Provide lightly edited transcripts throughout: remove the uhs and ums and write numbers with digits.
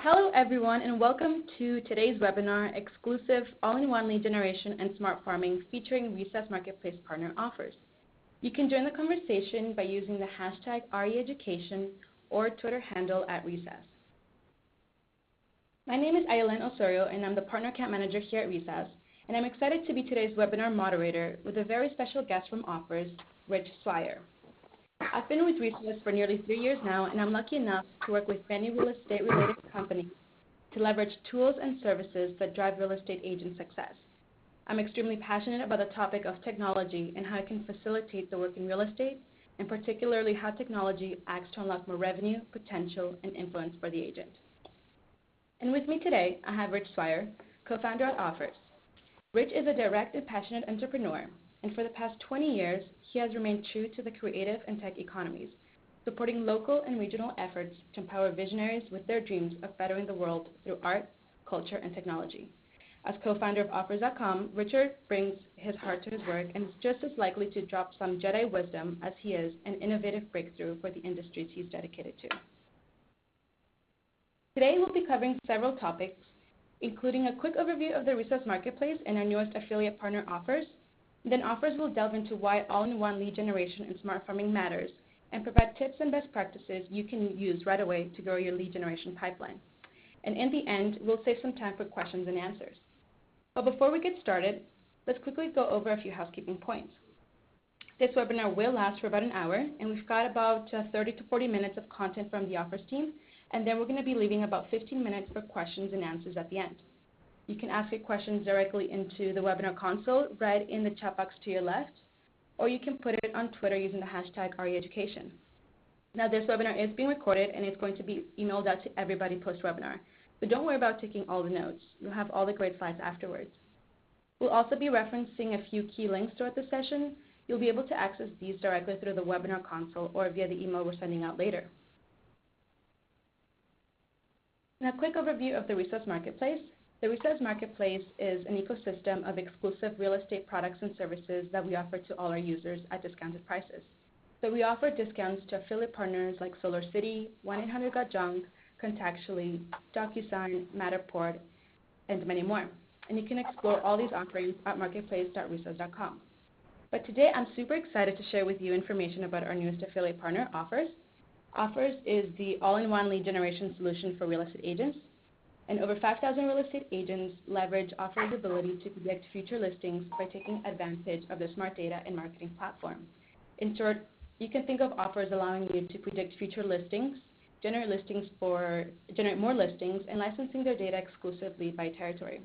Hello everyone and welcome to today's webinar, Exclusive All-in-One Lead Generation and Smart Farming featuring Recess Marketplace Partner Offers. You can join the conversation by using the hashtag REEducation or Twitter handle @Recess. My name is Ayelen Osorio and I'm the Partner Account Manager here at Recess, and I'm excited to be today's webinar moderator with a very special guest from Offrs, Rich Swire. I've been with Recess for nearly 3 years now, and I'm lucky enough to work with many real estate-related companies to leverage tools and services that drive real estate agent success. I'm extremely passionate about the topic of technology and how it can facilitate the work in real estate, and particularly how technology acts to unlock more revenue, potential, and influence for the agent. And with me today, I have Rich Swire, co-founder at Offrs. Rich is a direct and passionate entrepreneur, and for the past 20 years, he has remained true to the creative and tech economies, supporting local and regional efforts to empower visionaries with their dreams of bettering the world through art, culture, and technology. As co-founder of offrs.com, Richard brings his heart to his work and is just as likely to drop some Jedi wisdom as he is an innovative breakthrough for the industries he's dedicated to. Today, we'll be covering several topics, including a quick overview of the Recess Marketplace and our newest affiliate partner, Offrs. Then Offrs will delve into why all-in-one lead generation and smart farming matters and provide tips and best practices you can use right away to grow your lead generation pipeline. And in the end, we'll save some time for questions and answers. But before we get started, let's quickly go over a few housekeeping points. This webinar will last for about an hour, and we've got about 30 to 40 minutes of content from the Offrs team, and then we're going to be leaving about 15 minutes for questions and answers at the end. You can ask your questions directly into the webinar console right in the chat box to your left, or you can put it on Twitter using the hashtag REEducation. Now, this webinar is being recorded and it's going to be emailed out to everybody post-webinar, so don't worry about taking all the notes. You'll have all the great slides afterwards. We'll also be referencing a few key links throughout the session. You'll be able to access these directly through the webinar console or via the email we're sending out later. Now, a quick overview of the Recess Marketplace. The Recess Marketplace is an ecosystem of exclusive real estate products and services that we offer to all our users at discounted prices. So we offer discounts to affiliate partners like SolarCity, 1-800-GOT-JUNK, Contactually, DocuSign, Matterport, and many more. And you can explore all these offerings at marketplace.recess.com. But today I'm super excited to share with you information about our newest affiliate partner, Offrs. Offrs is the all-in-one lead generation solution for real estate agents. And over 5,000 real estate agents leverage Offrs' ability to predict future listings by taking advantage of the smart data and marketing platform. In short, you can think of Offrs allowing you to predict future listings, generate more listings, and licensing their data exclusively by territory.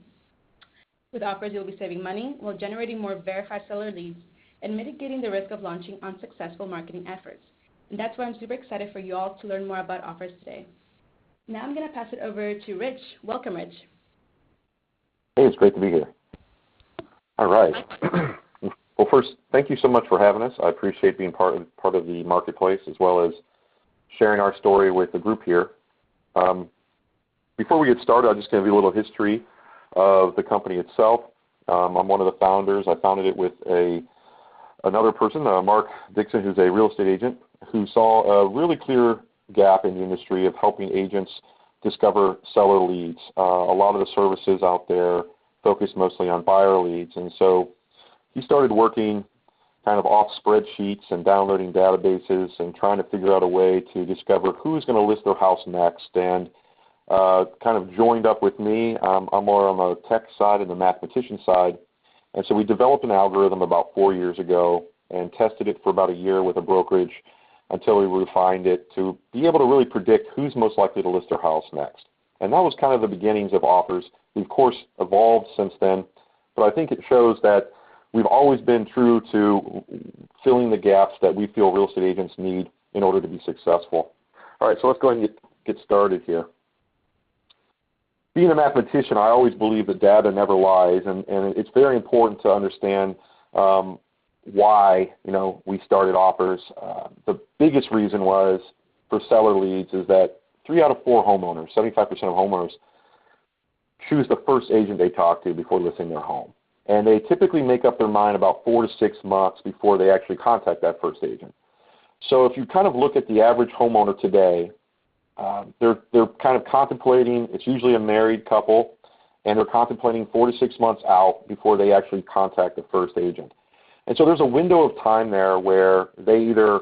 With Offrs, you'll be saving money while generating more verified seller leads and mitigating the risk of launching unsuccessful marketing efforts. And that's why I'm super excited for you all to learn more about Offrs today. Now I'm going to pass it over to Rich. Welcome, Rich. Hey, it's great to be here. All right. Well, first, thank you so much for having us. I appreciate being part of the marketplace as well as sharing our story with the group here. Before we get started, I'm just going to give you a little history of the company itself. I'm one of the founders. I founded it with another person, Mark Dixon, who's a real estate agent, who saw a really clear gap in the industry of helping agents discover seller leads. A lot of the services out there focus mostly on buyer leads, and so he started working kind of off spreadsheets and downloading databases and trying to figure out a way to discover who's going to list their house next, and kind of joined up with me. I'm more on the tech side and the mathematician side, and so we developed an algorithm about 4 years ago and tested it for about a year with a brokerage until we refined it to be able to really predict who's most likely to list their house next. And that was kind of the beginnings of Offrs. We've, of course, evolved since then, but I think it shows that we've always been true to filling the gaps that we feel real estate agents need in order to be successful. All right, so let's go ahead and get started here. Being a mathematician, I always believe that data never lies, and it's very important to understand why we started Offrs. The biggest reason was for seller leads is that 3 out of 4 homeowners, 75% of homeowners, choose the first agent they talk to before listing their home. And they typically make up their mind about 4 to 6 months before they actually contact that first agent. So if you kind of look at the average homeowner today, they're kind of contemplating, it's usually a married couple, and they're contemplating 4 to 6 months out before they actually contact the first agent. And so there's a window of time there where they either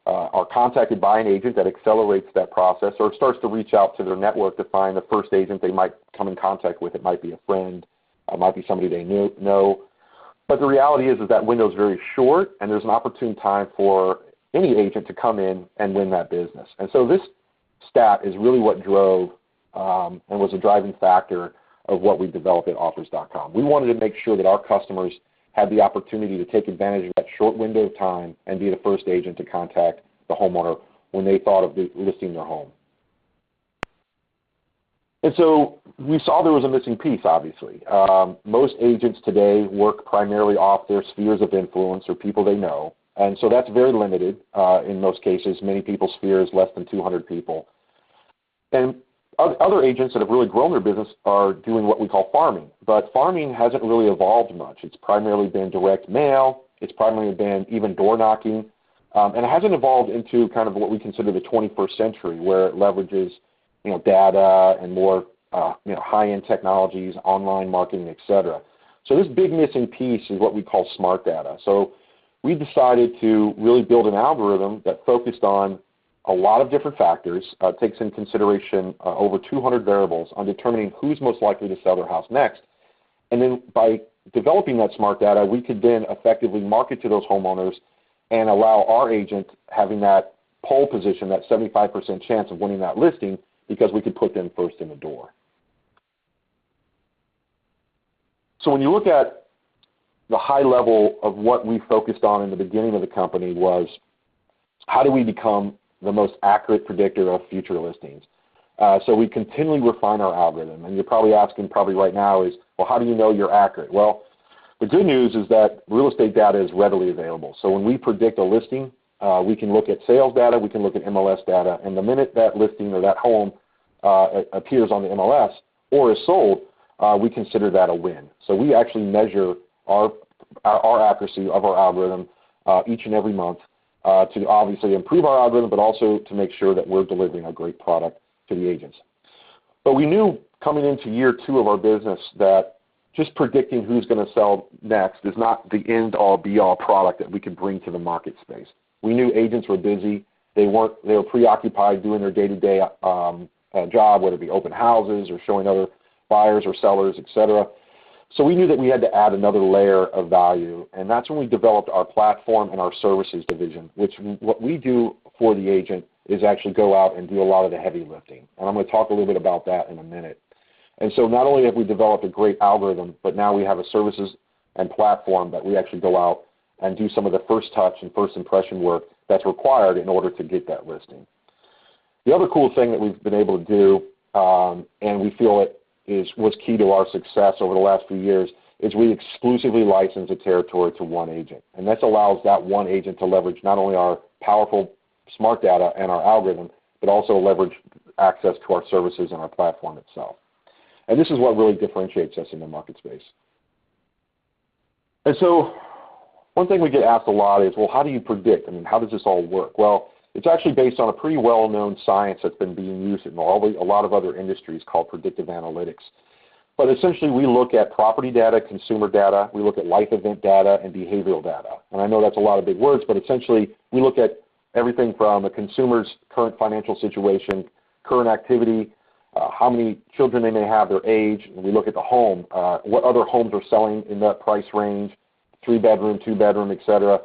are contacted by an agent that accelerates that process, or starts to reach out to their network to find the first agent they might come in contact with. It might be a friend, it might be somebody they know. But the reality is that window is very short, and there's an opportune time for any agent to come in and win that business. And so this stat is really what drove and was a driving factor of what we developed at offrs.com. We wanted to make sure that our customers had the opportunity to take advantage of that short window of time and be the first agent to contact the homeowner when they thought of listing their home. And so we saw there was a missing piece, obviously. Most agents today work primarily off their spheres of influence or people they know. And so that's very limited in most cases. Many people's sphere is less than 200 people. And other agents that have really grown their business are doing what we call farming. But farming hasn't really evolved much. It's primarily been direct mail. It's primarily been even door knocking. And it hasn't evolved into kind of what we consider the 21st century, where it leverages data and more high-end technologies, online marketing, et cetera. So this big missing piece is what we call smart data. So we decided to really build an algorithm that focused on a lot of different factors, takes in consideration over 200 variables on determining who's most likely to sell their house next. And then by developing that smart data, we could then effectively market to those homeowners and allow our agent having that pole position, that 75% chance of winning that listing, because we could put them first in the door. So when you look at the high level of what we focused on in the beginning of the company was, how do we become the most accurate predictor of future listings? So we continually refine our algorithm. And you're probably asking right now is, well, how do you know you're accurate? Well, the good news is that real estate data is readily available. So when we predict a listing, we can look at sales data, we can look at MLS data, and the minute that listing or that home appears on the MLS or is sold, we consider that a win. So we actually measure our accuracy of our algorithm each and every month to obviously improve our algorithm, but also to make sure that we're delivering a great product to the agents. But we knew coming into year 2 of our business that just predicting who's going to sell next is not the end-all, be-all product that we could bring to the market space. We knew agents were busy. They were preoccupied doing their day-to-day job, whether it be open houses or showing other buyers or sellers, et cetera. So we knew that we had to add another layer of value, and that's when we developed our platform and our services division, which what we do for the agent is actually go out and do a lot of the heavy lifting. And I'm going to talk a little bit about that in a minute. And so not only have we developed a great algorithm, but now we have a services and platform that we actually go out and do some of the first touch and first impression work that's required in order to get that listing. The other cool thing that we've been able to do, and we feel it was key to our success over the last few years, is we exclusively license a territory to one agent. And this allows that one agent to leverage not only our powerful smart data and our algorithm, but also leverage access to our services and our platform itself. And this is what really differentiates us in the market space. And so one thing we get asked a lot is, well, how do you predict? I mean, how does this all work? Well, it's actually based on a pretty well-known science that's been being used in a lot of other industries called predictive analytics. But essentially, we look at property data, consumer data, we look at life event data, and behavioral data. And I know that's a lot of big words, but essentially, we look at everything from a consumer's current financial situation, current activity, how many children they may have, their age, and we look at the home, what other homes are selling in that price range, 3-bedroom, 2-bedroom, et cetera.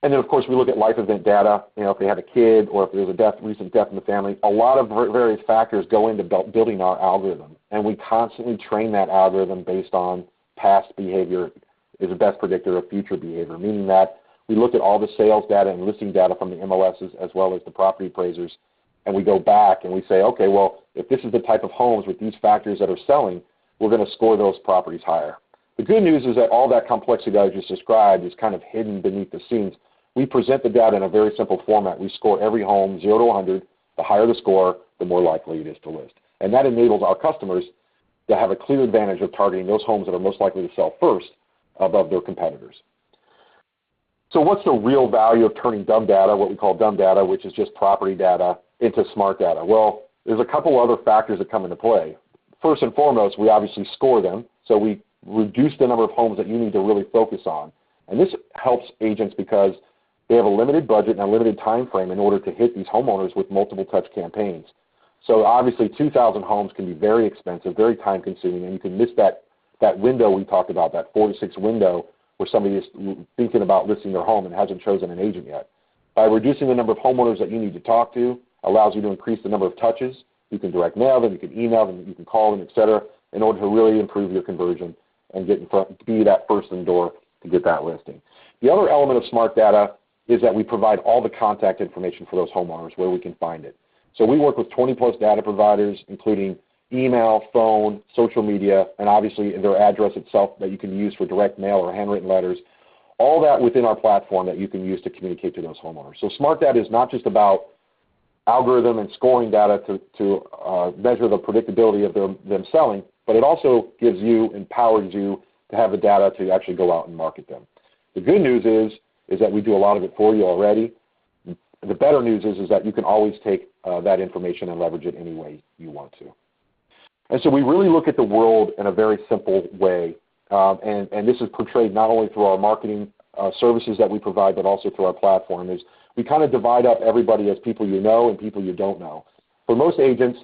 And then, of course, we look at life event data, if they had a kid or if there's a recent death in the family. A lot of various factors go into building our algorithm, and we constantly train that algorithm based on past behavior is the best predictor of future behavior, meaning that we look at all the sales data and listing data from the MLSs as well as the property appraisers, and we go back and we say, okay, well, if this is the type of homes with these factors that are selling, we're going to score those properties higher. The good news is that all that complexity that I just described is kind of hidden beneath the scenes. We present the data in a very simple format. We score every home 0 to 100. The higher the score, the more likely it is to list. And that enables our customers to have a clear advantage of targeting those homes that are most likely to sell first above their competitors. So what's the real value of turning dumb data, what we call dumb data, which is just property data, into smart data? Well, there's a couple other factors that come into play. First and foremost, we obviously score them, so we reduce the number of homes that you need to really focus on. And this helps agents because they have a limited budget and a limited time frame in order to hit these homeowners with multiple touch campaigns. So obviously 2,000 homes can be very expensive, very time consuming, and you can miss that window we talked about, that 4 to 6 window where somebody is thinking about listing their home and hasn't chosen an agent yet. By reducing the number of homeowners that you need to talk to allows you to increase the number of touches. You can direct mail them, you can email them, you can call them, et cetera, in order to really improve your conversion and get in front, be that first in the door to get that listing. The other element of smart data is that we provide all the contact information for those homeowners where we can find it. So we work with 20+ data providers, including email, phone, social media, and obviously their address itself that you can use for direct mail or handwritten letters, all that within our platform that you can use to communicate to those homeowners. So smart data is not just about algorithm and scoring data to measure the predictability of them selling, but it also gives you, empowers you to have the data to actually go out and market them. The good news is that we do a lot of it for you already. The better news is that you can always take that information and leverage it any way you want to. And so we really look at the world in a very simple way, and this is portrayed not only through our marketing services that we provide, but also through our platform. Is we kind of divide up everybody as people you know and people you don't know. For most agents,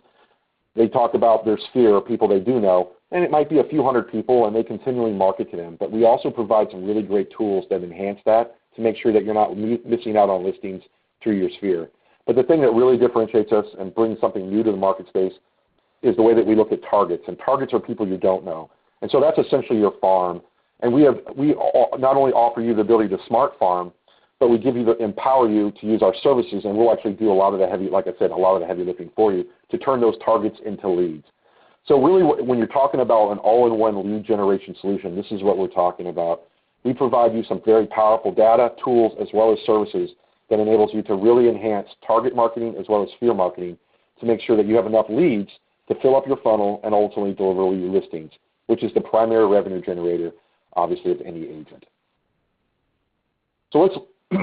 they talk about their sphere of people they do know, and it might be a few hundred people, and they continually market to them. But we also provide some really great tools that enhance that to make sure that you're not missing out on listings through your sphere. But the thing that really differentiates us and brings something new to the market space is the way that we look at targets. And targets are people you don't know. And so that's essentially your farm. And we not only offer you the ability to smart farm, but we empower you to use our services, and we'll actually do a lot of the heavy, like I said, a lot of the heavy lifting for you to turn those targets into leads. So really, when you're talking about an all-in-one lead generation solution, this is what we're talking about. We provide you some very powerful data, tools, as well as services that enables you to really enhance target marketing as well as sphere marketing to make sure that you have enough leads to fill up your funnel and ultimately deliver your listings, which is the primary revenue generator, obviously, of any agent. So let's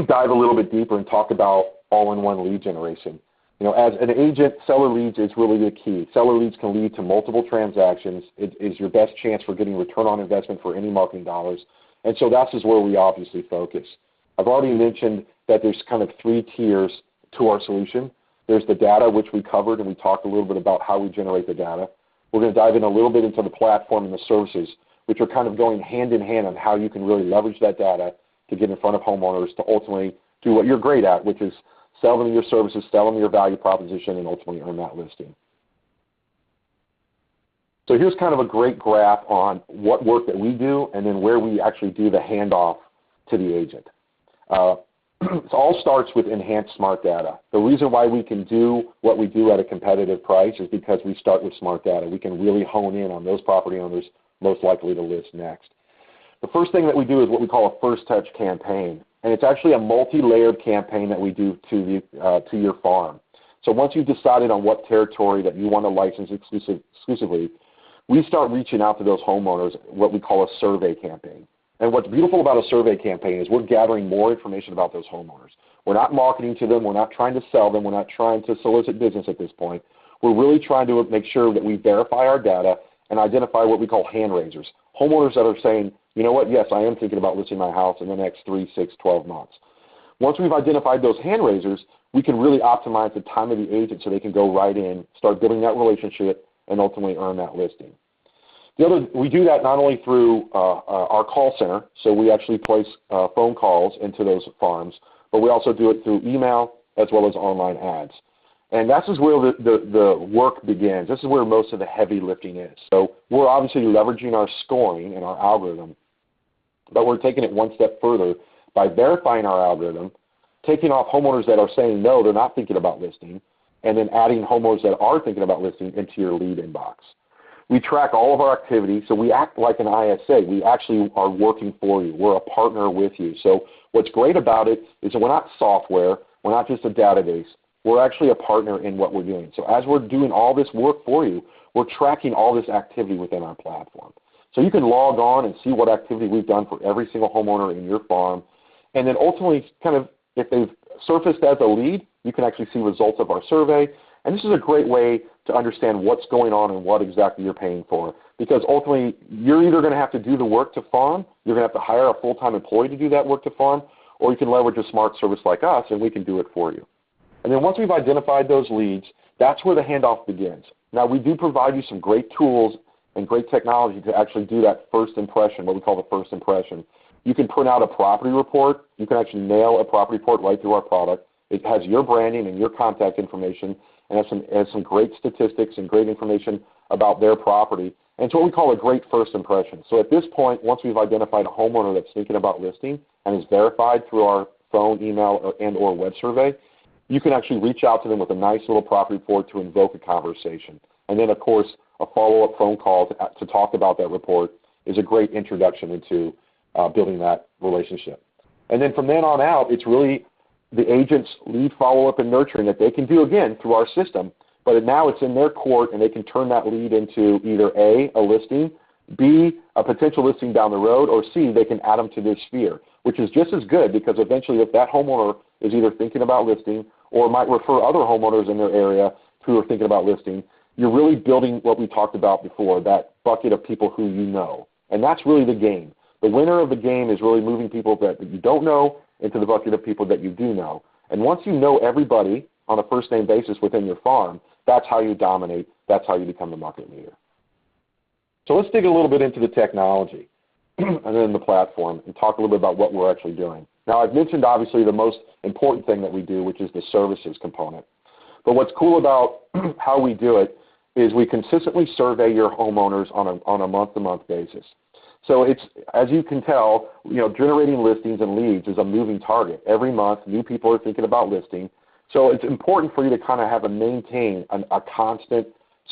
dive a little bit deeper and talk about all-in-one lead generation. You know, as an agent, seller leads is really the key. Seller leads can lead to multiple transactions. It is your best chance for getting return on investment for any marketing dollars. And so that's just where we obviously focus. I've already mentioned that there's kind of 3 tiers to our solution. There's the data, which we covered, and we talked a little bit about how we generate the data. We're going to dive in a little bit into the platform and the services, which are kind of going hand in hand on how you can really leverage that data to get in front of homeowners to ultimately do what you're great at, which is sell them your services, sell them your value proposition, and ultimately earn that listing. So here's kind of a great graph on what work that we do and then where we actually do the handoff to the agent. It all starts with enhanced smart data. The reason why we can do what we do at a competitive price is because we start with smart data. We can really hone in on those property owners most likely to list next. The first thing that we do is what we call a first touch campaign, and it's actually a multi-layered campaign that we do to your farm. So once you've decided on what territory that you want to license exclusively, we start reaching out to those homeowners, what we call a survey campaign. And what's beautiful about a survey campaign is we're gathering more information about those homeowners. We're not marketing to them. We're not trying to sell them. We're not trying to solicit business at this point. We're really trying to make sure that we verify our data and identify what we call hand raisers, homeowners that are saying, you know what, yes, I am thinking about listing my house in the next 3, 6, 12 months. Once we've identified those hand raisers, we can really optimize the time of the agent so they can go right in, start building that relationship, and ultimately earn that listing. We do that not only through our call center, so we actually place phone calls into those farms, but we also do it through email as well as online ads. And that's is where the work begins. This is where most of the heavy lifting is. So we're obviously leveraging our scoring and our algorithm, but we're taking it one step further by verifying our algorithm, taking off homeowners that are saying no, they're not thinking about listing, and then adding homeowners that are thinking about listing into your lead inbox. We track all of our activity, so we act like an ISA. We actually are working for you. We're a partner with you. So what's great about it is that we're not software. We're not just a database. We're actually a partner in what we're doing. So as we're doing all this work for you, we're tracking all this activity within our platform. So you can log on and see what activity we've done for every single homeowner in your farm. And then ultimately, kind of, if they've surfaced as a lead, You can actually see results of our survey. And this is a great way to understand what's going on and what exactly you're paying for. Because ultimately, you're either going to have to do the work to farm, you're going to have to hire a full-time employee to do that work to farm, or you can leverage a smart service like us and we can do it for you. And then once we've identified those leads, that's where the handoff begins. Now, we do provide you some great tools and great technology to actually do that first impression, what we call the first impression. You can print out a property report. You can actually mail a property report right through our product. It has your branding and your contact information, and has some great statistics and great information about their property. And it's what we call a great first impression. So at this point, once we've identified a homeowner that's thinking about listing and is verified through our phone, email, and/or web survey, you can actually reach out to them with a nice little property report to invoke a conversation. And then, of course, a follow-up phone call to talk about that report is a great introduction into building that relationship. And then from then on out, it's really the agent's lead follow-up and nurturing that they can do, again, through our system. But now it's in their court, and they can turn that lead into either A, a listing, B, a potential listing down the road, or C, they can add them to their sphere, which is just as good because eventually if that homeowner is either thinking about listing or might refer other homeowners in their area who are thinking about listing, you're really building what we talked about before, that bucket of people who you know. And that's really the game. The winner of the game is really moving people that you don't know into the bucket of people that you do know. And once you know everybody on a first-name basis within your farm, that's how you dominate. That's how you become the market leader. So let's dig a little bit into the technology and then the platform and talk a little bit about what we're actually doing. Now, I've mentioned, obviously, the most important thing that we do, which is the services component. But what's cool about how we do it is we consistently survey your homeowners on a month-to-month basis. So it's, as you can tell, generating listings and leads is a moving target. Every month, new people are thinking about listing. So it's important for you to kind of have maintain a constant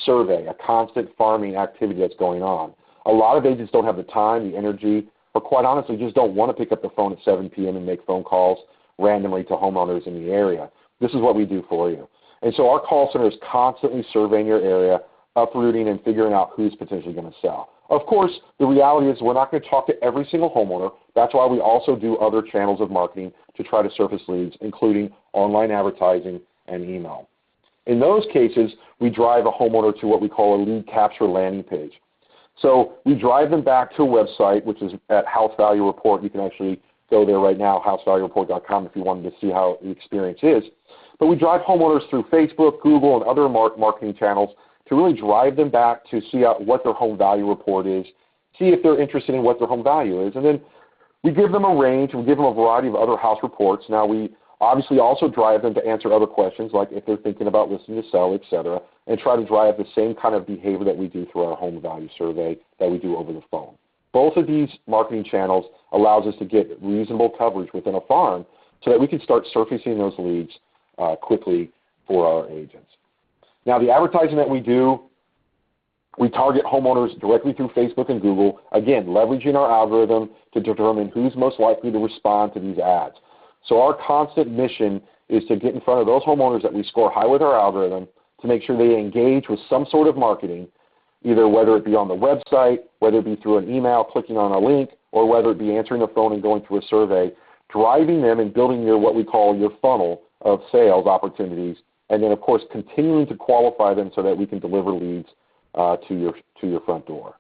survey, a constant farming activity that's going on. A lot of agents don't have the time, the energy, or quite honestly just don't want to pick up the phone at 7 p.m. and make phone calls randomly to homeowners in the area. This is what we do for you. And so our call center is constantly surveying your area, uprooting and figuring out who's potentially going to sell. Of course, the reality is we're not going to talk to every single homeowner. That's why we also do other channels of marketing to try to surface leads, including online advertising and email. In those cases, we drive a homeowner to what we call a lead capture landing page. So we drive them back to a website, which is at House Value Report. You can actually go there right now, housevaluereport.com, if you wanted to see how the experience is. But we drive homeowners through Facebook, Google, and other marketing channels to really drive them back to see what their home value report is, see if they're interested in what their home value is. And then we give them a range, and we give them a variety of other house reports. Now, we obviously also drive them to answer other questions, like if they're thinking about listing to sell, et cetera, and try to drive the same kind of behavior that we do through our home value survey that we do over the phone. Both of these marketing channels allows us to get reasonable coverage within a farm so that we can start surfacing those leads quickly for our agents. Now, the advertising that we do, we target homeowners directly through Facebook and Google, again, leveraging our algorithm to determine who's most likely to respond to these ads. So our constant mission is to get in front of those homeowners that we score high with our algorithm to make sure they engage with some sort of marketing, either whether it be on the website, whether it be through an email, clicking on a link, or whether it be answering the phone and going through a survey, driving them and building what we call your funnel of sales opportunities, and then, of course, continuing to qualify them so that we can deliver leads to your front door.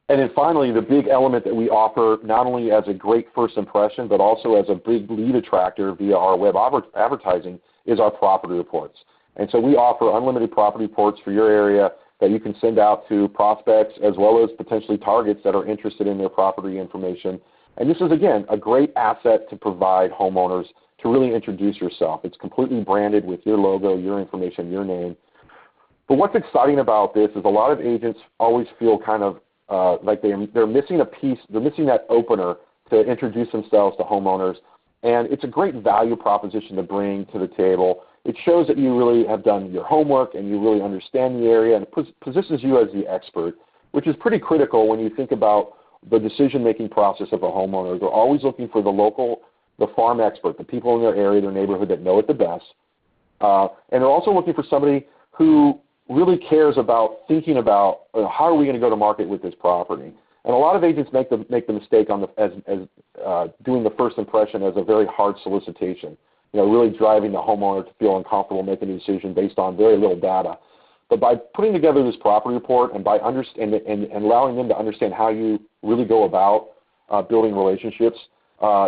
And then finally, the big element that we offer, not only as a great first impression, but also as a big lead attractor via our web advertising, is our property reports. And so we offer unlimited property reports for your area that you can send out to prospects as well as potentially targets that are interested in their property information. And this is, again, a great asset to provide homeowners to really introduce yourself. It's completely branded with your logo, your information, your name. But what's exciting about this is a lot of agents always feel kind of like they're missing a piece, they're missing that opener to introduce themselves to homeowners. And it's a great value proposition to bring to the table. It shows that you really have done your homework and you really understand the area, and it positions you as the expert, which is pretty critical when you think about the decision-making process of a homeowner. They're always looking for the farm expert, the people in their area, their neighborhood that know it the best. And they're also looking for somebody who really cares about thinking about how are we going to go to market with this property. And a lot of agents make the mistake on doing the first impression as a very hard solicitation, really driving the homeowner to feel uncomfortable making a decision based on very little data. But by putting together this property report and by and allowing them to understand how you really go about building relationships,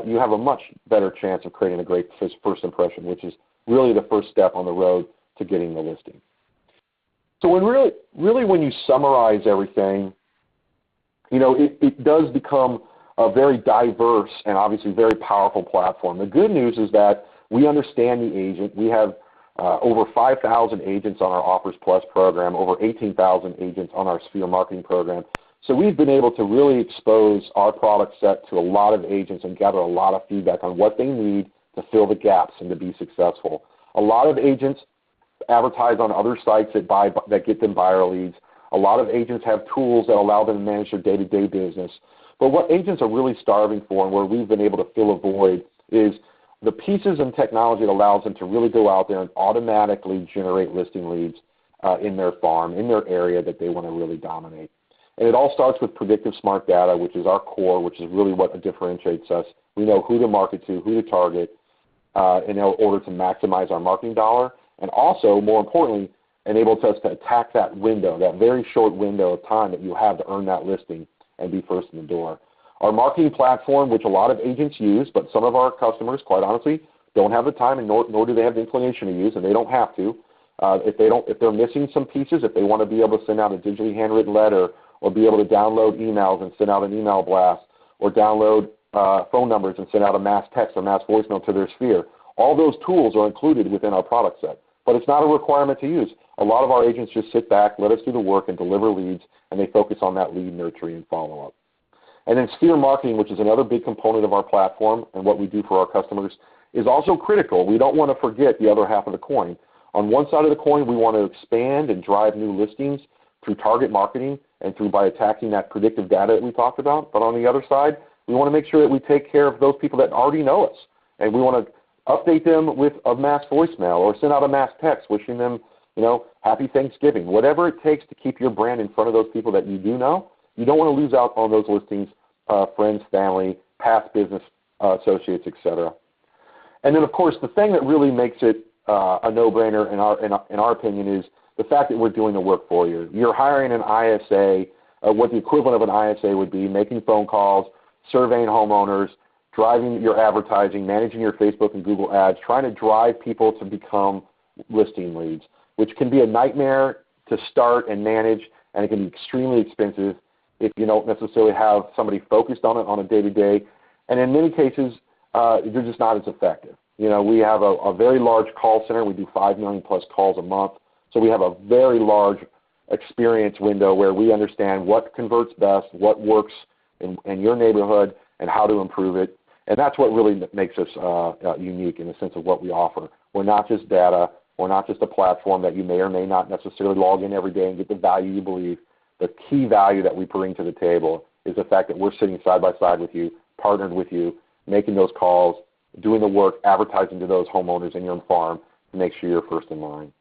you have a much better chance of creating a great first impression, which is really the first step on the road to getting the listing. So when you summarize everything, it does become a very diverse and obviously very powerful platform. The good news is that we understand the agent. We have over 5,000 agents on our Offers Plus program, over 18,000 agents on our Sphere marketing program. So we've been able to really expose our product set to a lot of agents and gather a lot of feedback on what they need to fill the gaps and to be successful. A lot of agents advertise on other sites that get them buyer leads. A lot of agents have tools that allow them to manage their day-to-day business. But what agents are really starving for, and where we've been able to fill a void, is the pieces and technology that allows them to really go out there and automatically generate listing leads in their farm, in their area that they want to really dominate. And it all starts with predictive smart data, which is our core, which is really what differentiates us. We know who to market to, who to target in order to maximize our marketing dollar, and also, more importantly, enables us to attack that window, that very short window of time that you have to earn that listing and be first in the door. Our marketing platform, which a lot of agents use, but some of our customers, quite honestly, don't have the time and nor do they have the inclination to use, and they don't have to. If they're missing some pieces, if they want to be able to send out a digitally handwritten letter or be able to download emails and send out an email blast or download phone numbers and send out a mass text or mass voicemail to their sphere, all those tools are included within our product set. But it's not a requirement to use. A lot of our agents just sit back, let us do the work, and deliver leads, and they focus on that lead nurturing and follow-up. And then Sphere marketing, which is another big component of our platform and what we do for our customers, is also critical. We don't want to forget the other half of the coin. On one side of the coin, we want to expand and drive new listings through target marketing and by attacking that predictive data that we talked about. But on the other side, we want to make sure that we take care of those people that already know us, and we want to update them with a mass voicemail or send out a mass text wishing them, happy Thanksgiving. Whatever it takes to keep your brand in front of those people that you do know, you don't want to lose out on those listings, friends, family, past business associates, etc. And then, of course, the thing that really makes it a no-brainer in our opinion is the fact that we're doing the work for you. You're hiring an ISA, what the equivalent of an ISA would be, making phone calls, surveying homeowners, driving your advertising, managing your Facebook and Google ads, trying to drive people to become listing leads, which can be a nightmare to start and manage, and it can be extremely expensive if you don't necessarily have somebody focused on it on a day-to-day. And in many cases, they're just not as effective. We have a very large call center. We do 5 million plus calls a month. So we have a very large experience window where we understand what converts best, what works in your neighborhood, and how to improve it. And that's what really makes us unique in the sense of what we offer. We're not just data. We're not just a platform that you may or may not necessarily log in every day and get the value you believe. The key value that we bring to the table is the fact that we're sitting side by side with you, partnered with you, making those calls, doing the work, advertising to those homeowners in your farm to make sure you're first in line.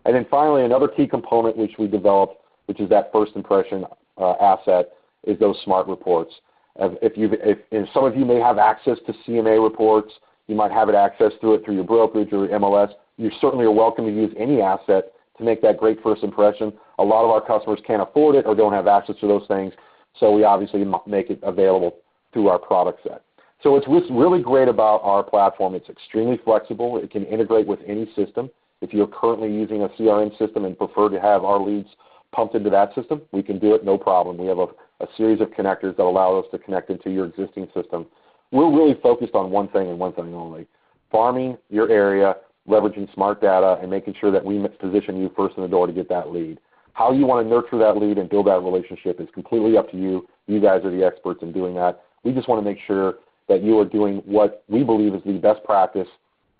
And then finally, another key component which we developed, which is that first impression asset, is those smart reports. If some of you may have access to CMA reports, you might have access through your brokerage or MLS. You certainly are welcome to use any asset to make that great first impression. A lot of our customers can't afford it or don't have access to those things, so we obviously make it available through our product set. So what's really great about our platform, it's extremely flexible. It can integrate with any system. If you're currently using a CRM system and prefer to have our leads pumped into that system, we can do it, no problem. We have a series of connectors that allow us to connect into your existing system. We're really focused on one thing and one thing only: farming your area, leveraging smart data, and making sure that we position you first in the door to get that lead. How you want to nurture that lead and build that relationship is completely up to you. You guys are the experts in doing that. We just want to make sure that you are doing what we believe is the best practice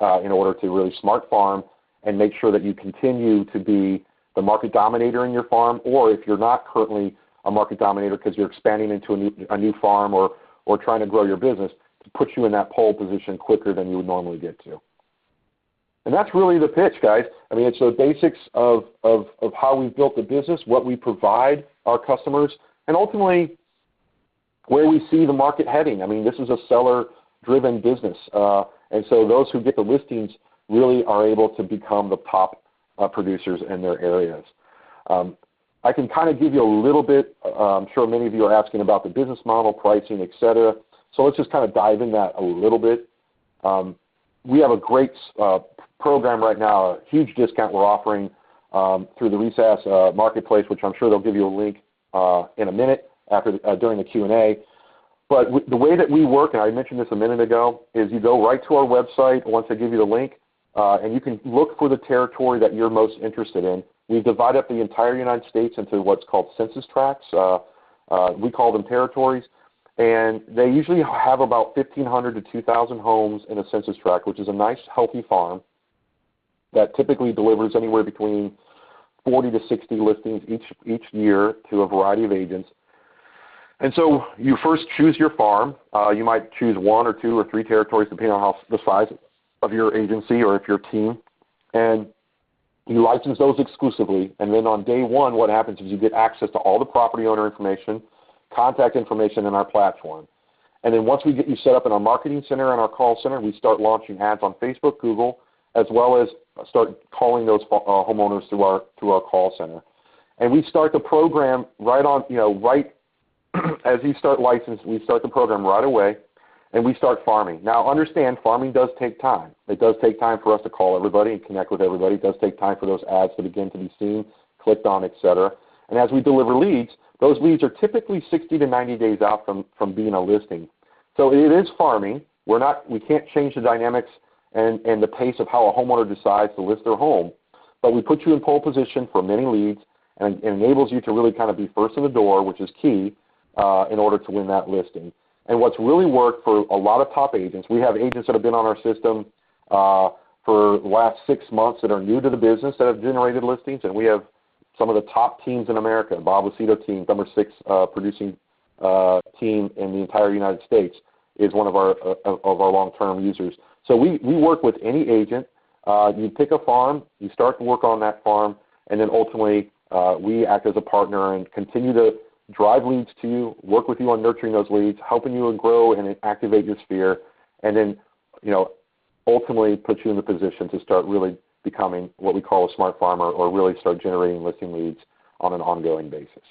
in order to really smart farm and make sure that you continue to be the market dominator in your farm, or if you're not currently a market dominator because you're expanding into a new farm or trying to grow your business, to put you in that pole position quicker than you would normally get to. And that's really the pitch, guys. I mean, it's the basics of how we've built the business, what we provide our customers, and ultimately where we see the market heading. I mean, this is a seller-driven business, and so those who get the listings really are able to become the top producers in their areas. I can kind of give you a little bit. I'm sure many of you are asking about the business model, pricing, et cetera. So let's just kind of dive in that a little bit. We have a great program right now, a huge discount we're offering through the RESAS marketplace, which I'm sure they'll give you a link in a minute during the Q&A. But the way that we work, and I mentioned this a minute ago, is you go right to our website once I give you the link, and you can look for the territory that you're most interested in. We divide up the entire United States into what's called census tracts. We call them territories. And they usually have about 1,500 to 2,000 homes in a census tract, which is a nice, healthy farm that typically delivers anywhere between 40 to 60 listings each year to a variety of agents. And so you first choose your farm. You might choose 1 or 2 or 3 territories, depending on the size of your agency or if your team. And you license those exclusively. And then on day 1, what happens is you get access to all the property owner information, contact information in our platform. And then once we get you set up in our marketing center and our call center, we start launching ads on Facebook, Google, as well as start calling those homeowners through our call center. And we start the program right as you start licensed, we start the program right away, and we start farming. Now, understand, farming does take time. It does take time for us to call everybody and connect with everybody. It does take time for those ads to begin to be seen, clicked on, et cetera. And as we deliver leads, those leads are typically 60 to 90 days out from being a listing. So it is farming. We can't change the dynamics and the pace of how a homeowner decides to list their home, but we put you in pole position for many leads, and it enables you to really kind of be first in the door, which is key in order to win that listing. And what's really worked for a lot of top agents, we have agents that have been on our system for the last 6 months that are new to the business that have generated listings, and we have some of the top teams in America. Bob Lucido team, number 6 producing team in the entire United States, is one of our long-term users. So we work with any agent. You pick a farm, you start to work on that farm, and then ultimately we act as a partner and continue to drive leads to you, work with you on nurturing those leads, helping you grow and activate your sphere, and then ultimately put you in the position to start really becoming what we call a smart farmer, or really start generating listing leads on an ongoing basis.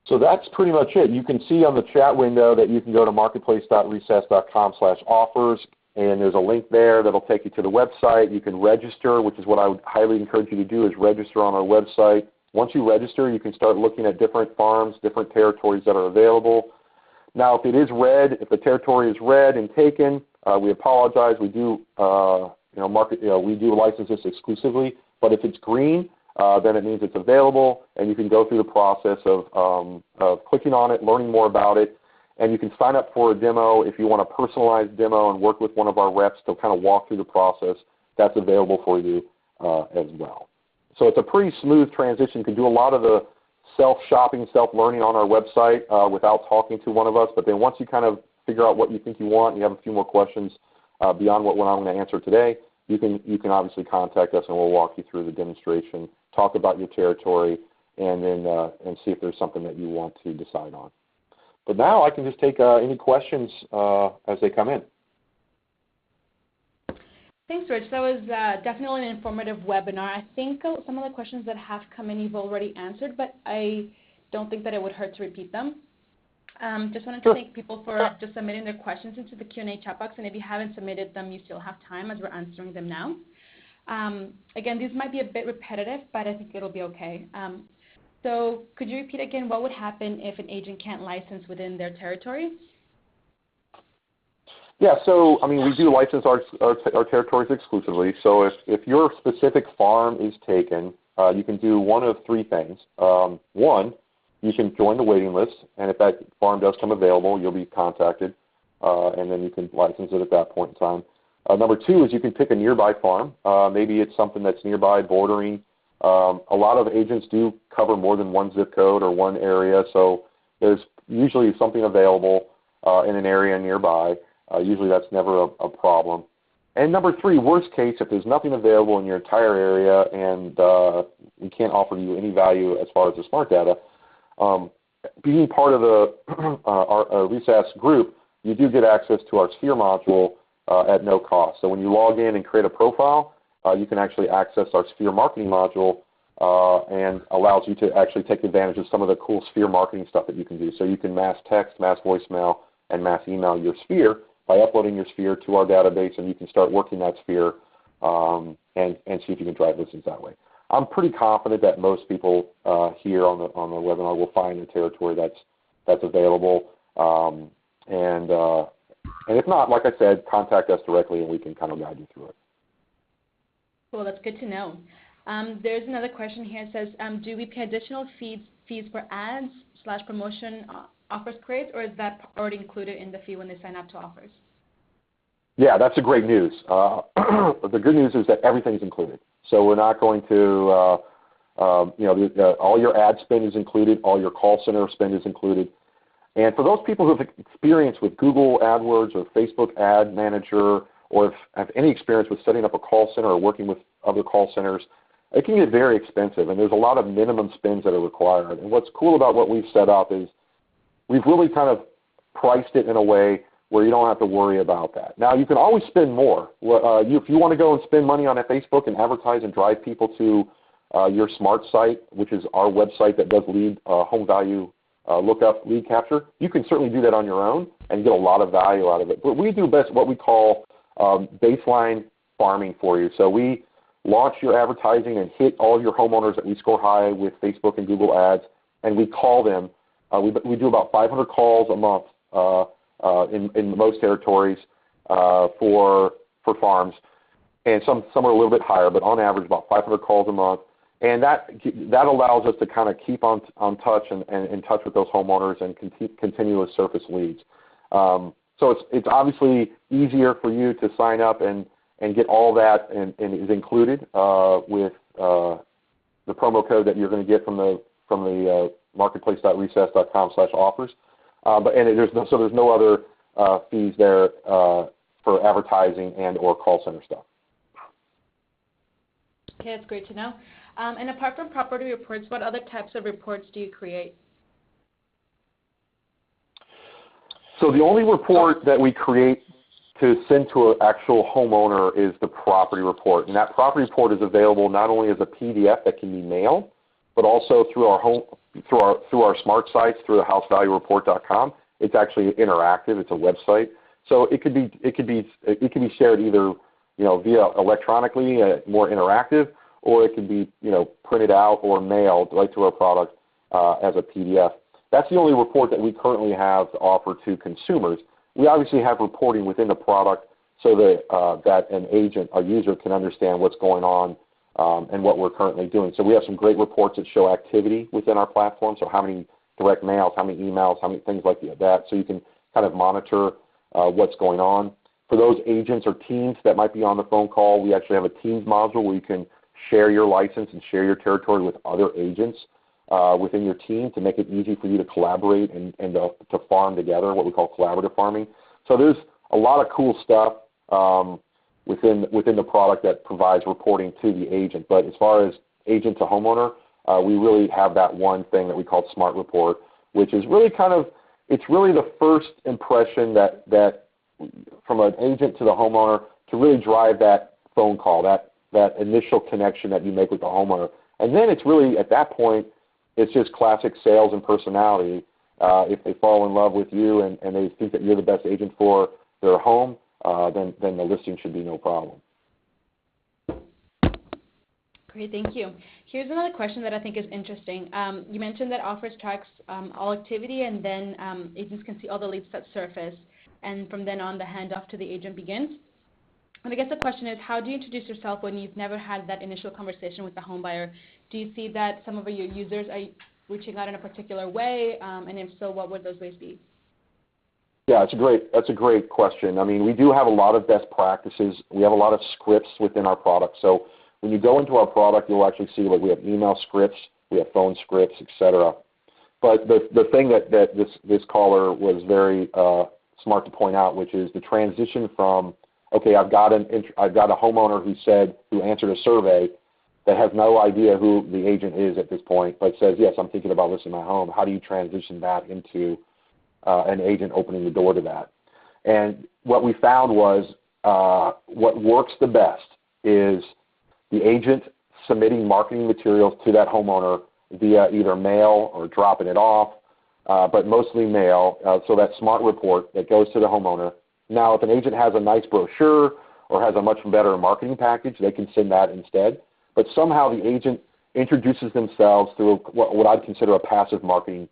So that's pretty much it. You can see on the chat window that you can go to marketplace.resas.com/offers, and there's a link there that'll take you to the website. You can register, which is what I would highly encourage you to do, is register on our website. Once you register, you can start looking at different farms, different territories that are available. Now, if it is red, if the territory is red and taken, we apologize. We do we do license this exclusively. But if it's green, then it means it's available, and you can go through the process of clicking on it, learning more about it, and you can sign up for a demo if you want a personalized demo and work with one of our reps to kind of walk through the process. That's available for you as well. So it's a pretty smooth transition. You can do a lot of the self-shopping, self-learning on our website without talking to one of us, but then once you kind of figure out what you think you want, you have a few more questions beyond what I'm going to answer today, you can obviously contact us and we'll walk you through the demonstration, talk about your territory, and then and see if there's something that you want to decide on. But now I can just take any questions as they come in. Thanks, Rich. That was definitely an informative webinar. I think some of the questions that have come in you've already answered, but I don't think that it would hurt to repeat them. Just wanted to thank people for just submitting their questions into the Q&A chat box, and if you haven't submitted them, you still have time as we're answering them now. Again, these might be a bit repetitive, but I think it'll be okay. So could you repeat again what would happen if an agent can't license within their territory? Yeah, so I mean, we do license our territories exclusively. So if your specific farm is taken, you can do one of 3 things. One, you can join the waiting list, and if that farm does come available, you'll be contacted, and then you can license it at that point in time. Number 2 is you can pick a nearby farm. Maybe it's something that's nearby, bordering. A lot of agents do cover more than one zip code or one area, so there's usually something available in an area nearby. Usually that's never a problem. And number 3, worst case, if there's nothing available in your entire area and we can't offer you any value as far as the smart data, being part of the our Recess group, you do get access to our Sphere module at no cost. So when you log in and create a profile, you can actually access our Sphere marketing module and allows you to actually take advantage of some of the cool Sphere marketing stuff that you can do. So you can mass text, mass voicemail, and mass email your Sphere by uploading your Sphere to our database, and you can start working that Sphere and see if you can drive listings that way. I'm pretty confident that most people here on the webinar will find the territory that's available. And if not, like I said, contact us directly and we can kind of guide you through it. Cool, that's good to know. There's another question here. It says, do we pay additional fees for ads / promotion offers creates, or is that already included in the fee when they sign up to offers? Yeah, that's a great news. The good news is that everything's included. So we're not going to, all your ad spend is included, all your call center spend is included. And for those people who have experience with Google AdWords or Facebook Ad Manager, or have any experience with setting up a call center or working with other call centers, it can get very expensive, and there's a lot of minimum spends that are required. And what's cool about what we've set up is we've really kind of priced it in a way where you don't have to worry about that. Now, you can always spend more. If you want to go and spend money on Facebook and advertise and drive people to your smart site, which is our website that does lead home value lookup lead capture, you can certainly do that on your own and get a lot of value out of it. But we do best what we call baseline farming for you. So we launch your advertising and hit all of your homeowners that we score high with Facebook and Google ads, and we call them. We do about 500 calls a month in most territories for farms, and some are a little bit higher, but on average about 500 calls a month. And that allows us to kind of keep on touch and in touch with those homeowners and continue to surface leads. So it's obviously easier for you to sign up and get all that and is included with the promo code that you're going to get from the marketplace.recess.com/offers. There's no other fees there for advertising and or call center stuff. Okay, that's great to know. And apart from property reports, what other types of reports do you create? So the only report that we create to send to an actual homeowner is the property report, and that property report is available not only as a PDF that can be mailed, but also through our smart sites through the housevaluereport.com. It's actually interactive. It's a website, so it could be shared either via electronically, more interactive, or it can be printed out or mailed right to our product as a PDF. That's the only report that we currently have to offer to consumers. We obviously have reporting within the product so that an agent, a user, can understand what's going on and what we're currently doing. So we have some great reports that show activity within our platform, so how many direct mails, how many emails, how many things like that, so you can kind of monitor what's going on. For those agents or teams that might be on the phone call, we actually have a Teams module where you can share your license and share your territory with other agents within your team to make it easy for you to collaborate and to farm together, what we call collaborative farming. So there's a lot of cool stuff within the product that provides reporting to the agent. But as far as agent to homeowner, we really have that one thing that we call Smart Report, which is really it's really the first impression that from an agent to the homeowner to really drive that phone call, that initial connection that you make with the homeowner. And then it's really, at that point, it's just classic sales and personality. If they fall in love with you and they think that you're the best agent for their home, then the listing should be no problem. Great, thank you. Here's another question that I think is interesting. You mentioned that offers tracks all activity, and then agents can see all the leads that surface, and from then on the handoff to the agent begins. And I guess the question is, how do you introduce yourself when you've never had that initial conversation with the home buyer? Do you see that some of your users are reaching out in a particular way, and if so, what would those ways be? Yeah, that's a great question. I mean, we do have a lot of best practices. We have a lot of scripts within our product. So when you go into our product, you'll actually see we have email scripts, we have phone scripts, etc. But the thing that this caller was very smart to point out, which is the transition from, okay, I've got a homeowner who answered a survey, that has no idea who the agent is at this point, but says, yes, I'm thinking about listing my home. How do you transition that into an agent opening the door to that? And what we found was what works the best is the agent submitting marketing materials to that homeowner via either mail or dropping it off, but mostly mail, so that smart report that goes to the homeowner. Now, if an agent has a nice brochure or has a much better marketing package, they can send that instead. But somehow the agent introduces themselves through what I'd consider a passive marketing.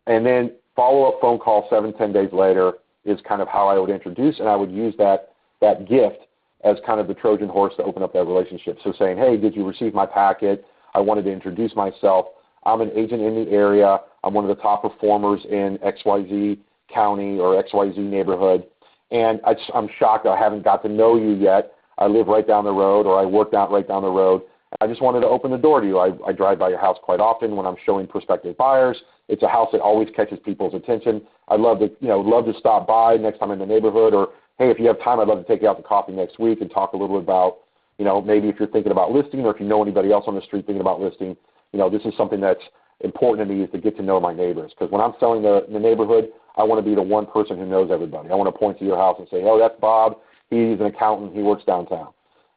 And then follow-up phone call 7-10 days later is kind of how I would introduce, and I would use that gift as kind of the Trojan horse to open up that relationship. So saying, hey, did you receive my packet? I wanted to introduce myself. I'm an agent in the area. I'm one of the top performers in XYZ county or XYZ neighborhood. And I'm shocked I haven't got to know you yet. I live right down the road, or I work right down the road. I just wanted to open the door to you. I drive by your house quite often when I'm showing prospective buyers. It's a house that always catches people's attention. I'd love to stop by next time in the neighborhood, or hey, if you have time, I'd love to take you out to coffee next week and talk a little bit about, maybe if you're thinking about listing, or if you know anybody else on the street thinking about listing, this is something that's important to me, is to get to know my neighbors. Because when I'm selling the neighborhood, I want to be the one person who knows everybody. I want to point to your house and say, oh, that's Bob. He's an accountant. He works downtown.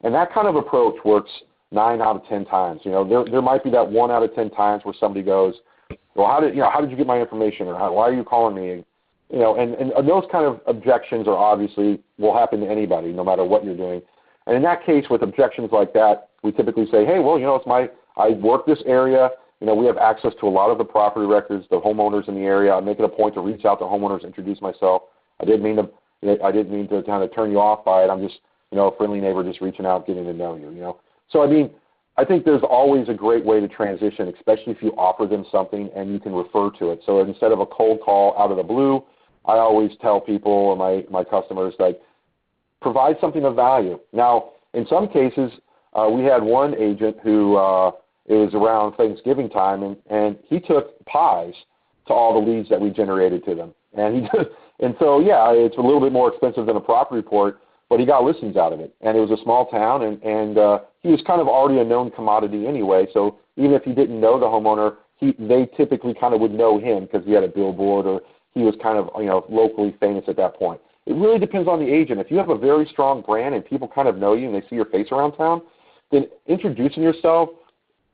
And that kind of approach works 9 out of 10 times. There might be that 1 out of 10 times where somebody goes, well, how did you get my information, or why are you calling me? And those kind of objections are obviously will happen to anybody, no matter what you're doing. And in that case, with objections like that, we typically say, hey, well, I work this area. We have access to a lot of the property records, the homeowners in the area. I make it a point to reach out to homeowners, introduce myself. I didn't mean to kind of turn you off by it. I'm just, a friendly neighbor just reaching out, getting to know you, So, I think there's always a great way to transition, especially if you offer them something and you can refer to it. So instead of a cold call out of the blue, I always tell people, or my customers, like, provide something of value. Now, in some cases, we had one agent who it was around Thanksgiving time, and he took pies to all the leads that we generated to them. And so, yeah, it's a little bit more expensive than a property report, but he got listings out of it. And it was a small town, and he was kind of already a known commodity anyway. So even if he didn't know the homeowner, they typically kind of would know him because he had a billboard, or he was kind of locally famous at that point. It really depends on the agent. If you have a very strong brand and people kind of know you and they see your face around town, then introducing yourself,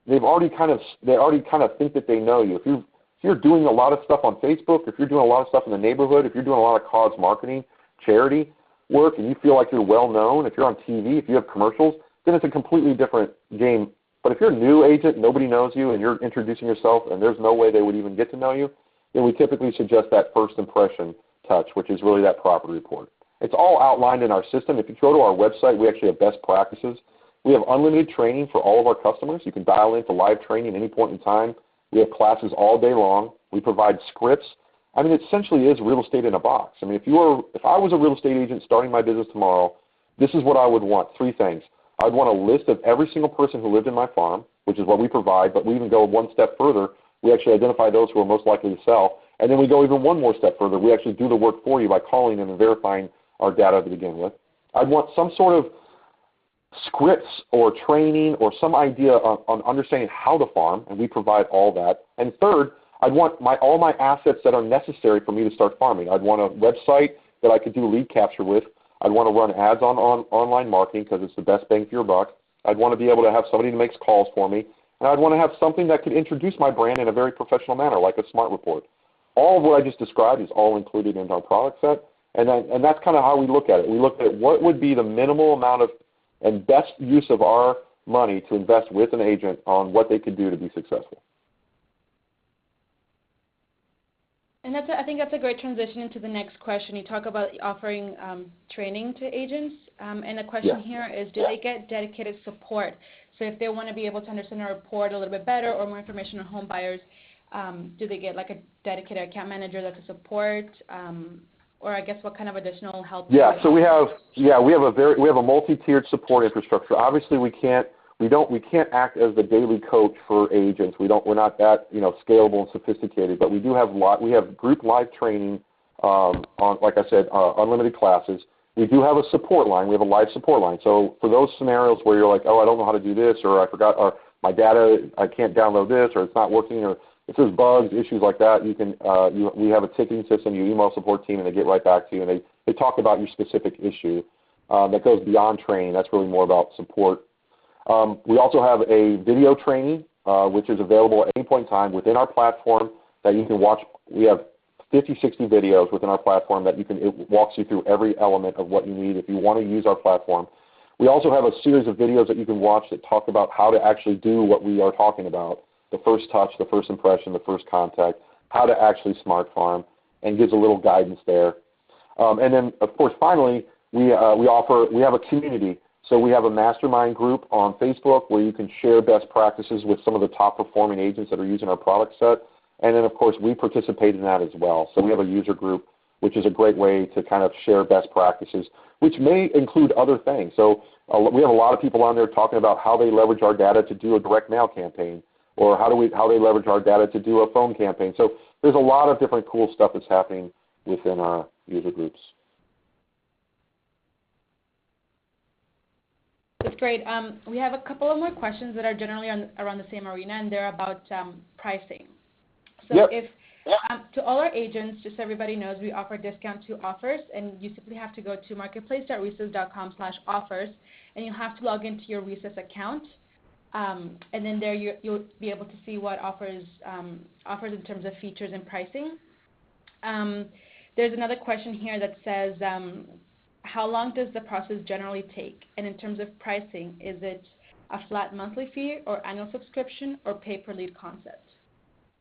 they already kind of think that they know you. If you're doing a lot of stuff on Facebook, if you're doing a lot of stuff in the neighborhood, if you're doing a lot of cause marketing, charity work, and you feel like you're well known, if you're on TV, if you have commercials, then it's a completely different game. But if you're a new agent, nobody knows you, and you're introducing yourself, and there's no way they would even get to know you, then we typically suggest that first impression touch, which is really that property report. It's all outlined in our system. If you go to our website, we actually have best practices. We have unlimited training for all of our customers. You can dial in for live training at any point in time. We have classes all day long. We provide scripts. It essentially is real estate in a box. If I was a real estate agent starting my business tomorrow, this is what I would want. 3 things. I'd want a list of every single person who lived in my farm, which is what we provide, but we even go one step further. We actually identify those who are most likely to sell, and then we go even one more step further. We actually do the work for you by calling them and verifying our data to begin with. I'd want some sort of scripts or training or some idea on understanding how to farm, and we provide all that. And third, I'd want all my assets that are necessary for me to start farming. I'd want a website that I could do lead capture with. I'd want to run ads on online marketing because it's the best bang for your buck. I'd want to be able to have somebody who makes calls for me. And I'd want to have something that could introduce my brand in a very professional manner, like a smart report. All of what I just described is all included in our product set. And that's kind of how we look at it. We look at what would be the minimal amount of and best use of our money to invest with an agent on what they could do to be successful. And I think that's a great transition into the next question. You talk about offering training to agents, and the question here is, do they get dedicated support? So if they want to be able to understand our report a little bit better or more information on home buyers, do they get like a dedicated account manager that can support, or I guess what kind of additional help? Yeah, so we have a multi-tiered support infrastructure. Obviously, we can't act as the daily coach for agents. We're not that scalable and sophisticated, but we do have group live training on, like I said, unlimited classes. we do have a support line. We have a live support line. So for those scenarios where you're like, oh, I don't know how to do this, or I forgot, or my data, I can't download this, or it's not working, or if there's bugs, issues like that, you can, we have a ticketing system. You email support team, and they get right back to you, and they talk about your specific issue. That goes beyond training. That's really more about support. We also have a video training, which is available at any point in time within our platform that you can watch. We have 50, 60 videos within our platform that it walks you through every element of what you need if you want to use our platform. We also have a series of videos that you can watch that talk about how to actually do what we are talking about, the first touch, the first impression, the first contact, how to actually smart farm, and gives a little guidance there. And then, of course, finally, we have a community. So we have a mastermind group on Facebook where you can share best practices with some of the top performing agents that are using our product set. And then, of course, we participate in that as well. So we have a user group, which is a great way to kind of share best practices, which may include other things. So we have a lot of people on there talking about how they leverage our data to do a direct mail campaign, or how they leverage our data to do a phone campaign. So there's a lot of different cool stuff that's happening within our user groups. That's great. We have a couple of more questions that are generally around the same arena, and they're about pricing. So to all our agents, just so everybody knows, we offer discount to offers, and you simply have to go to marketplace.recess.com/offers, and you'll have to log into your Recess account, and then there you'll be able to see what offers in terms of features and pricing. There's another question here that says, how long does the process generally take? And in terms of pricing, is it a flat monthly fee or annual subscription or pay-per-lead concept?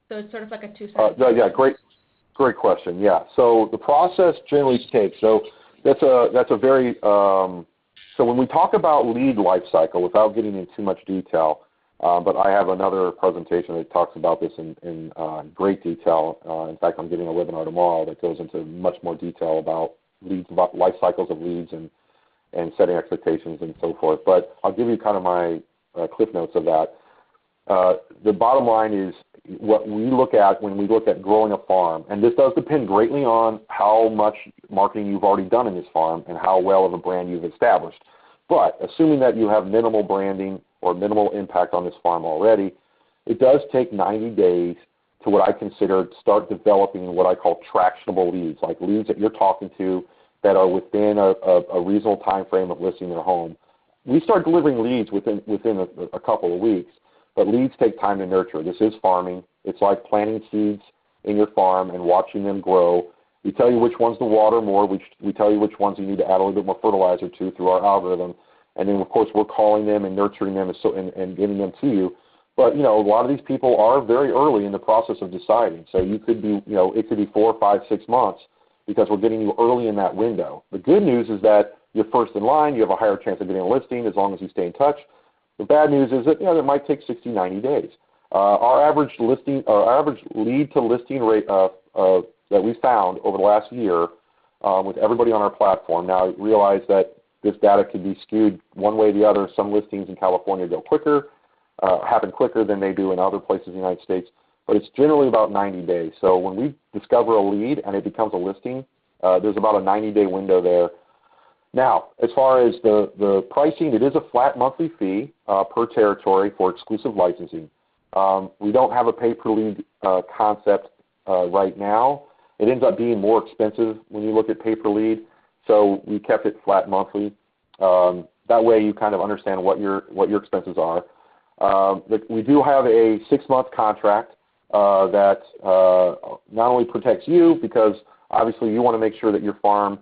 So it's sort of like a two-sided. Yeah, great question. Yeah, so the process generally takes. So that's a very so when we talk about lead life cycle, without getting into too much detail, but I have another presentation that talks about this in great detail. In fact, I'm giving a webinar tomorrow that goes into much more detail about leads, about life cycles of leads and setting expectations and so forth. But I'll give you kind of my cliff notes of that. The bottom line is what we look at when we look at growing a farm, and this does depend greatly on how much marketing you've already done in this farm and how well of a brand you've established. But assuming that you have minimal branding or minimal impact on this farm already, it does take 90 days to what I consider start developing what I call tractionable leads, like leads that you're talking to that are within a reasonable time frame of listing their home. We start delivering leads within a couple of weeks, but leads take time to nurture. This is farming. It's like planting seeds in your farm and watching them grow. We tell you which ones to water more. We tell you which ones you need to add a little bit more fertilizer to through our algorithm. And then, of course, we're calling them and nurturing them and getting them to you. But, a lot of these people are very early in the process of deciding. So you could be, it could be 4, 5, 6 months because we're getting you early in that window. The good news is that you're first in line. You have a higher chance of getting a listing as long as you stay in touch. The bad news is that, it might take 60, 90 days. Our average lead to listing rate that we found over the last year with everybody on our platform. Now, I realize that this data can be skewed one way or the other. Some listings in California go quicker, happen quicker than they do in other places in the United States, but it's generally about 90 days. So when we discover a lead and it becomes a listing, there's about a 90-day window there. Now, as far as the pricing, it is a flat monthly fee per territory for exclusive licensing. We don't have a pay-per-lead concept right now. It ends up being more expensive when you look at pay-per-lead, so we kept it flat monthly. That way you kind of understand what your expenses are. We do have a 6-month contract that not only protects you, because obviously you want to make sure that your farm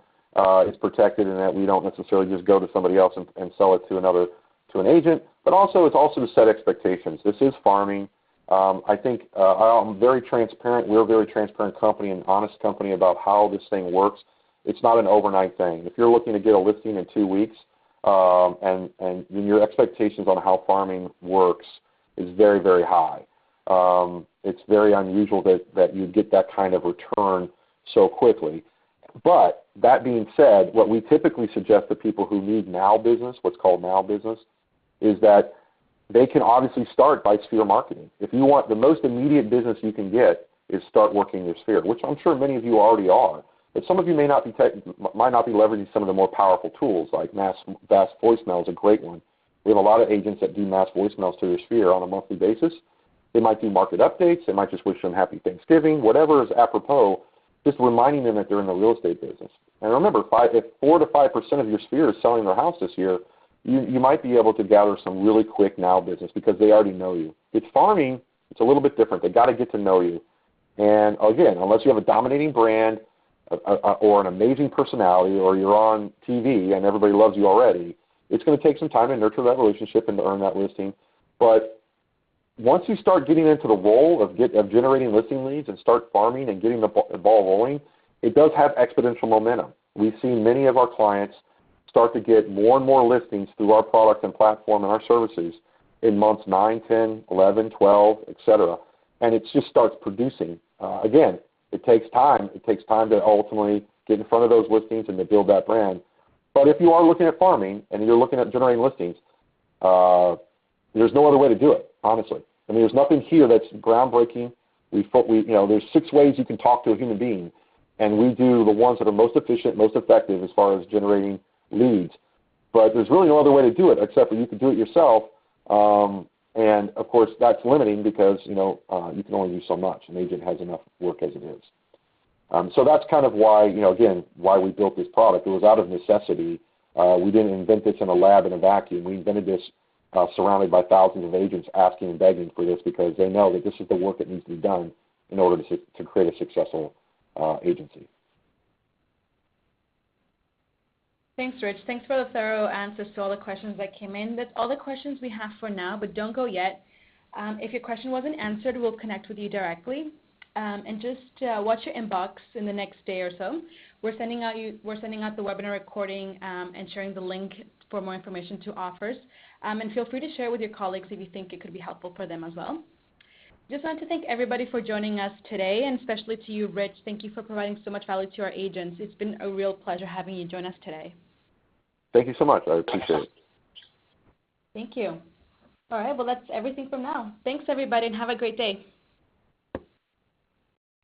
is protected and that we don't necessarily just go to somebody else and sell it to an agent, but also it's also to set expectations. This is farming. I think I'm very transparent. We're a very transparent company and honest company about how this thing works. It's not an overnight thing. If you're looking to get a listing in 2 weeks, and your expectations on how farming works is very, very high. It's very unusual that you get that kind of return so quickly. But that being said, what we typically suggest to people who need now business, what's called now business, is that they can obviously start by sphere marketing. If you want the most immediate business you can get is start working your sphere, which I'm sure many of you already are. But some of you might not be leveraging some of the more powerful tools, like mass voicemail is a great one. We have a lot of agents that do mass voicemails to their sphere on a monthly basis. They might do market updates. They might just wish them happy Thanksgiving, whatever is apropos, just reminding them that they're in the real estate business. And remember, if 4 to 5% of your sphere is selling their house this year, you might be able to gather some really quick now business because they already know you. It's farming. It's a little bit different. They got to get to know you. And again, unless you have a dominating brand or an amazing personality, or you're on TV and everybody loves you already, it's going to take some time to nurture that relationship and to earn that listing. But once you start getting into the role of generating listing leads and start farming and getting the ball rolling, it does have exponential momentum. We've seen many of our clients start to get more and more listings through our product and platform and our services in months 9, 10, 11, 12, etc. And it just starts producing. Again, it takes time. It takes time to ultimately get in front of those listings and to build that brand. But if you are looking at farming and you're looking at generating listings, there's no other way to do it, honestly. I mean, there's nothing here that's groundbreaking. There's 6 ways you can talk to a human being, and we do the ones that are most efficient, most effective as far as generating leads. But there's really no other way to do it except for you can do it yourself. And of course, that's limiting because you can only do so much. An agent has enough work as it is. So that's kind of why, again, why we built this product. It was out of necessity. We didn't invent this in a lab in a vacuum. We invented this surrounded by thousands of agents asking and begging for this because they know that this is the work that needs to be done in order to create a successful agency. Thanks, Rich. Thanks for the thorough answers to all the questions that came in. That's all the questions we have for now, but don't go yet. If your question wasn't answered, we'll connect with you directly. And just watch your inbox in the next day or so. We're sending out the webinar recording and sharing the link for more information to offers. And feel free to share with your colleagues if you think it could be helpful for them as well. Just want to thank everybody for joining us today, and especially to you, Rich. Thank you for providing so much value to our agents. It's been a real pleasure having you join us today. Thank you so much. I appreciate it. Thank you. All right, well, that's everything from now. Thanks, everybody, and have a great day.